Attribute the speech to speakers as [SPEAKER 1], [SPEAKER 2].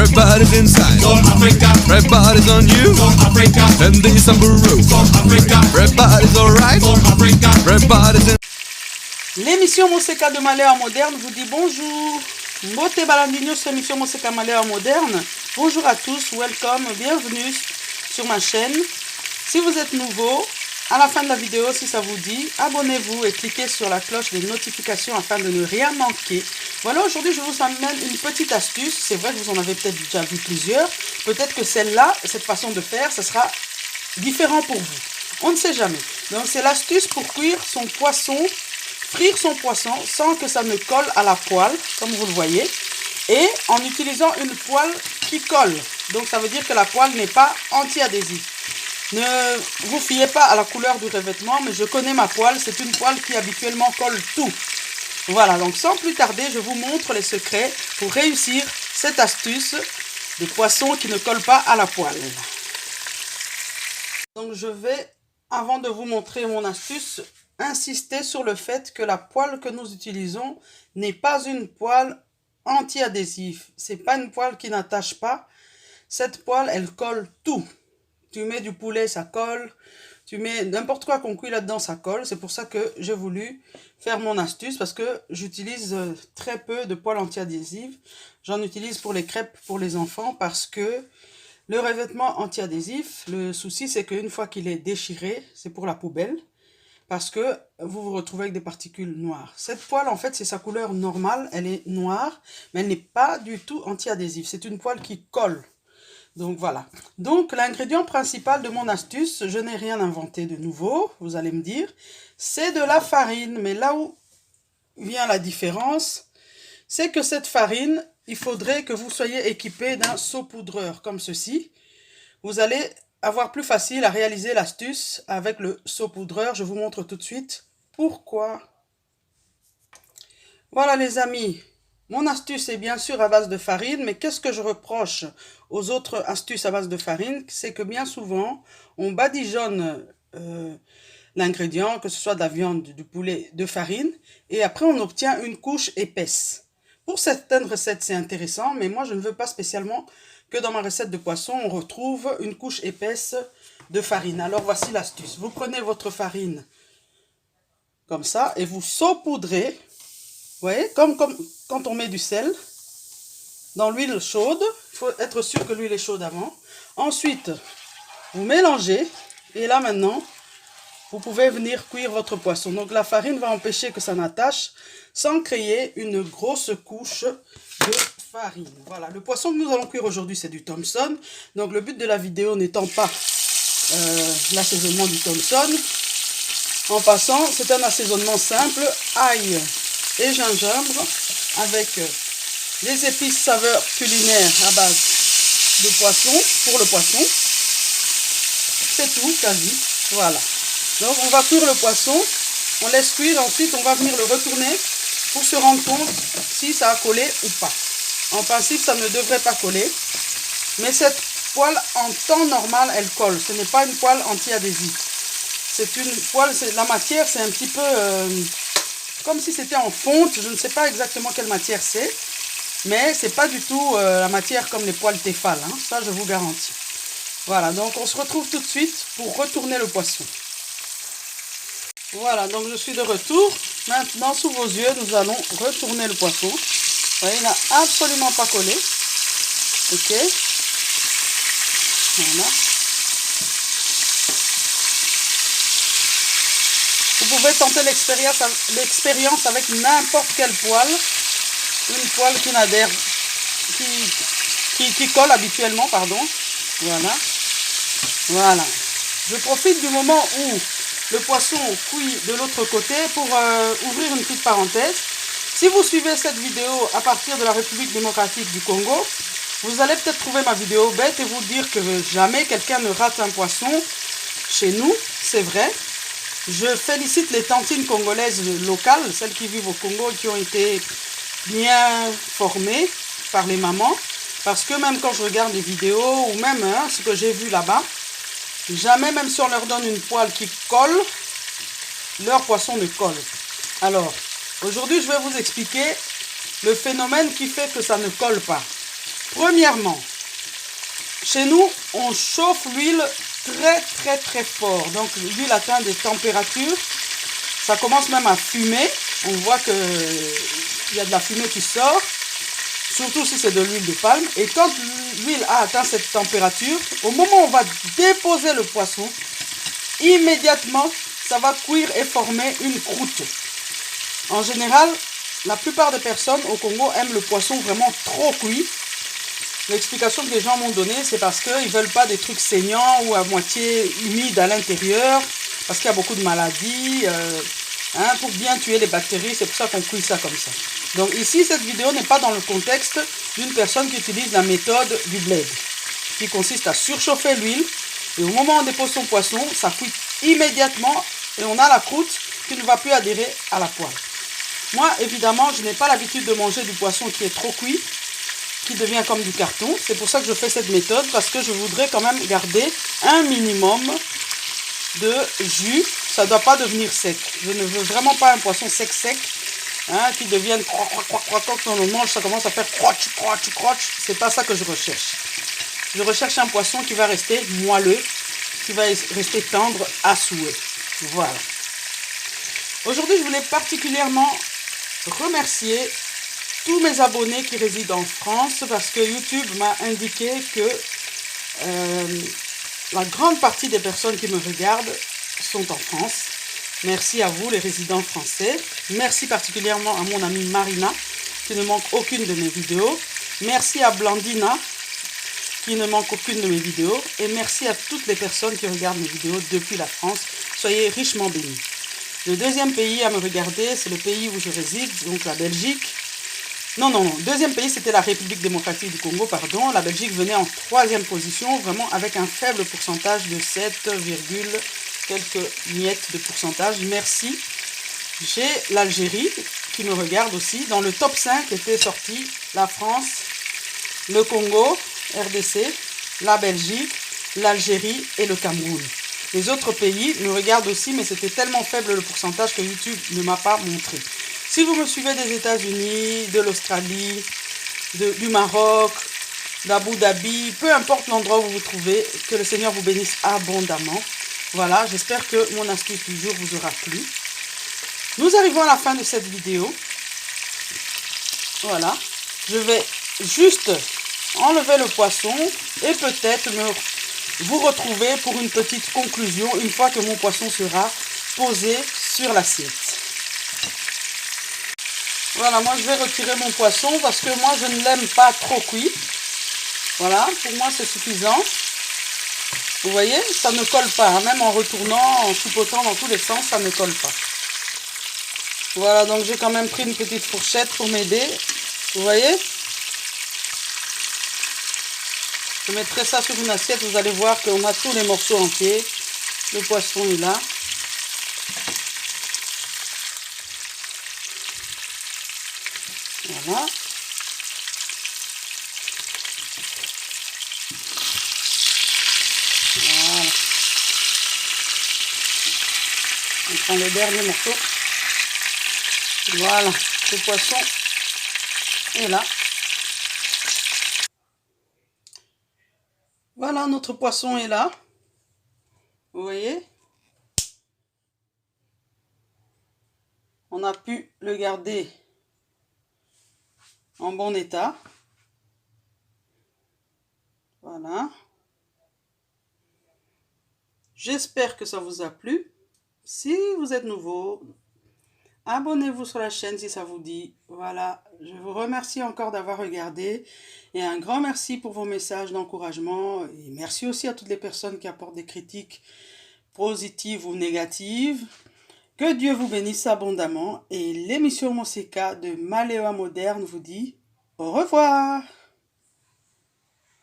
[SPEAKER 1] Everybody's inside. Everybody's on you. And this Samburu. Everybody's alright. Everybody's in.
[SPEAKER 2] L'émission Moseka de Malheur Moderne vous dit bonjour. Mbote Balandinho sur l'émission Moseka Malheur Moderne. Bonjour à tous, welcome, bienvenue sur ma chaîne. Si vous êtes nouveau, à la fin de la vidéo, si ça vous dit, abonnez-vous et cliquez sur la cloche des notifications afin de ne rien manquer. Voilà, aujourd'hui je vous amène une petite astuce. C'est vrai que vous en avez peut-être déjà vu plusieurs. Peut-être que celle-là, cette façon de faire, ce sera différent pour vous. On ne sait jamais. Donc c'est l'astuce pour cuire son poisson, frire son poisson sans que ça ne colle à la poêle, comme vous le voyez. Et en utilisant une poêle qui colle. Donc ça veut dire que la poêle n'est pas anti-adhésive. Ne vous fiez pas à la couleur du revêtement, mais je connais ma poêle, c'est une poêle qui habituellement colle tout. Voilà, donc sans plus tarder, je vous montre les secrets pour réussir cette astuce de poisson qui ne colle pas à la poêle. Donc je vais, avant de vous montrer mon astuce, insister sur le fait que la poêle que nous utilisons n'est pas une poêle anti-adhésive. C'est pas une poêle qui n'attache pas. Cette poêle, elle colle tout. Tu mets du poulet, ça colle. Tu mets n'importe quoi qu'on cuit là-dedans, ça colle. C'est pour ça que j'ai voulu faire mon astuce parce que j'utilise très peu de poêle anti-adhésive. J'en utilise pour les crêpes pour les enfants parce que le revêtement anti-adhésif, le souci c'est qu'une fois qu'il est déchiré, c'est pour la poubelle parce que vous vous retrouvez avec des particules noires. Cette poêle, en fait, c'est sa couleur normale. Elle est noire, mais elle n'est pas du tout anti-adhésive. C'est une poêle qui colle. Donc voilà. Donc l'ingrédient principal de mon astuce, je n'ai rien inventé de nouveau, vous allez me dire, c'est de la farine. Mais là où vient la différence, c'est que cette farine, il faudrait que vous soyez équipé d'un saupoudreur comme ceci. Vous allez avoir plus facile à réaliser l'astuce avec le saupoudreur. Je vous montre tout de suite pourquoi. Voilà les amis. Mon astuce est bien sûr à base de farine, mais qu'est-ce que je reproche aux autres astuces à base de farine? C'est que bien souvent, on badigeonne l'ingrédient, que ce soit de la viande, du poulet, de farine, et après on obtient une couche épaisse. Pour certaines recettes, c'est intéressant, mais moi je ne veux pas spécialement que dans ma recette de poisson, on retrouve une couche épaisse de farine. Alors voici l'astuce. Vous prenez votre farine comme ça, et vous saupoudrez. Vous voyez, comme quand on met du sel dans l'huile chaude, il faut être sûr que l'huile est chaude avant. Ensuite, vous mélangez et là maintenant, vous pouvez venir cuire votre poisson. Donc la farine va empêcher que ça n'attache sans créer une grosse couche de farine. Voilà, le poisson que nous allons cuire aujourd'hui, c'est du Thompson. Donc le but de la vidéo n'étant pas l'assaisonnement du Thompson. En passant, c'est un assaisonnement simple, ail et gingembre avec les épices saveurs culinaires à base de poisson pour le poisson. C'est tout, quasi. Voilà. Donc on va cuire le poisson, on laisse cuire, ensuite on va venir le retourner pour se rendre compte si ça a collé ou pas. En principe, ça ne devrait pas coller, mais cette poêle en temps normal, elle colle. Ce n'est pas une poêle anti-adhésive. C'est une poêle, la matière, c'est un petit peu comme si c'était en fonte. Je ne sais pas exactement quelle matière c'est, mais c'est pas du tout la matière comme les poêles Tefal, hein. Ça je vous garantis. Voilà, donc on se retrouve tout de suite pour retourner le poisson. Voilà, donc je suis de retour. Maintenant, sous vos yeux, nous allons retourner le poisson. Vous voyez, il n'a absolument pas collé. Ok. Voilà. Vous pouvez tenter l'expérience avec n'importe quelle poêle. Une poêle qui n'adhère, qui colle habituellement, pardon. Voilà. Voilà. Je profite du moment où le poisson cuit de l'autre côté pour ouvrir une petite parenthèse. Si vous suivez cette vidéo à partir de la République démocratique du Congo, vous allez peut-être trouver ma vidéo bête et vous dire que jamais quelqu'un ne rate un poisson chez nous. C'est vrai. Je félicite les tantines congolaises locales, celles qui vivent au Congo et qui ont été bien formées par les mamans. Parce que même quand je regarde les vidéos ou même ce que j'ai vu là-bas, jamais, même si on leur donne une poêle qui colle, leur poisson ne colle. Alors, aujourd'hui, je vais vous expliquer le phénomène qui fait que ça ne colle pas. Premièrement, chez nous, on chauffe l'huile très fort. Donc l'huile atteint des températures, ça commence même à fumer. On voit que il y a de la fumée qui sort, surtout si c'est de l'huile de palme. Et quand l'huile a atteint cette température, au moment où on va déposer le poisson, immédiatement, ça va cuire et former une croûte. En général, la plupart des personnes au Congo aiment le poisson vraiment trop cuit. L'explication que les gens m'ont donnée, c'est parce qu'ils ne veulent pas des trucs saignants ou à moitié humides à l'intérieur, parce qu'il y a beaucoup de maladies. Pour bien tuer les bactéries, c'est pour ça qu'on cuit ça comme ça. Donc ici, cette vidéo n'est pas dans le contexte d'une personne qui utilise la méthode du bled, qui consiste à surchauffer l'huile, et au moment où on dépose son poisson, ça cuit immédiatement, et on a la croûte qui ne va plus adhérer à la poêle. Moi, évidemment, je n'ai pas l'habitude de manger du poisson qui est trop cuit, qui devient comme du carton. C'est pour ça que je fais cette méthode, parce que je voudrais quand même garder un minimum de jus. Ça ne doit pas devenir sec. Je ne veux vraiment pas un poisson sec, qui devienne quand on le mange, ça commence à faire croche. C'est pas ça que je recherche. Je recherche un poisson qui va rester moelleux, qui va rester tendre à souhait. Voilà. Aujourd'hui, je voulais particulièrement remercier tous mes abonnés qui résident en France, parce que YouTube m'a indiqué que la grande partie des personnes qui me regardent sont en France. Merci à vous, les résidents français. Merci particulièrement à mon amie Marina, qui ne manque aucune de mes vidéos. Merci à Blandina, qui ne manque aucune de mes vidéos. Et merci à toutes les personnes qui regardent mes vidéos depuis la France. Soyez richement bénis. Le deuxième pays à me regarder, c'est le pays où je réside, donc la Belgique. Non, deuxième pays, c'était la République démocratique du Congo, pardon. La Belgique venait en troisième position, vraiment avec un faible pourcentage de 7, quelques miettes de pourcentage. Merci. J'ai l'Algérie qui me regarde aussi. Dans le top 5 était sorti la France, le Congo, RDC, la Belgique, l'Algérie et le Cameroun. Les autres pays me regardent aussi, mais c'était tellement faible le pourcentage que YouTube ne m'a pas montré. Si vous me suivez des États-Unis, de l'Australie, du Maroc, d'Abu Dhabi, peu importe l'endroit où vous vous trouvez, que le Seigneur vous bénisse abondamment. Voilà, j'espère que mon astuce du jour vous aura plu. Nous arrivons à la fin de cette vidéo. Voilà, je vais juste enlever le poisson et peut-être vous retrouver pour une petite conclusion une fois que mon poisson sera posé sur l'assiette. Voilà, moi je vais retirer mon poisson parce que moi je ne l'aime pas trop cuit. Voilà, pour moi c'est suffisant. Vous voyez, ça ne colle pas, hein. Même en retournant, en chipotant dans tous les sens, ça ne colle pas. Voilà, donc j'ai quand même pris une petite fourchette pour m'aider. Vous voyez? Je mettrai ça sur une assiette, vous allez voir qu'on a tous les morceaux entiers. Le poisson est là. Voilà. Voilà. On prend le dernier morceau. Voilà, le poisson est là. Voilà, notre poisson est là. Vous voyez? On a pu le garder en bon état. Voilà. J'espère que ça vous a plu. Si vous êtes nouveau, abonnez-vous sur la chaîne si ça vous dit. Voilà, je vous remercie encore d'avoir regardé. Et un grand merci pour vos messages d'encouragement. Et merci aussi à toutes les personnes qui apportent des critiques positives ou négatives. Que Dieu vous bénisse abondamment. Et l'émission Monseka de Maléwa Moderne vous dit au revoir.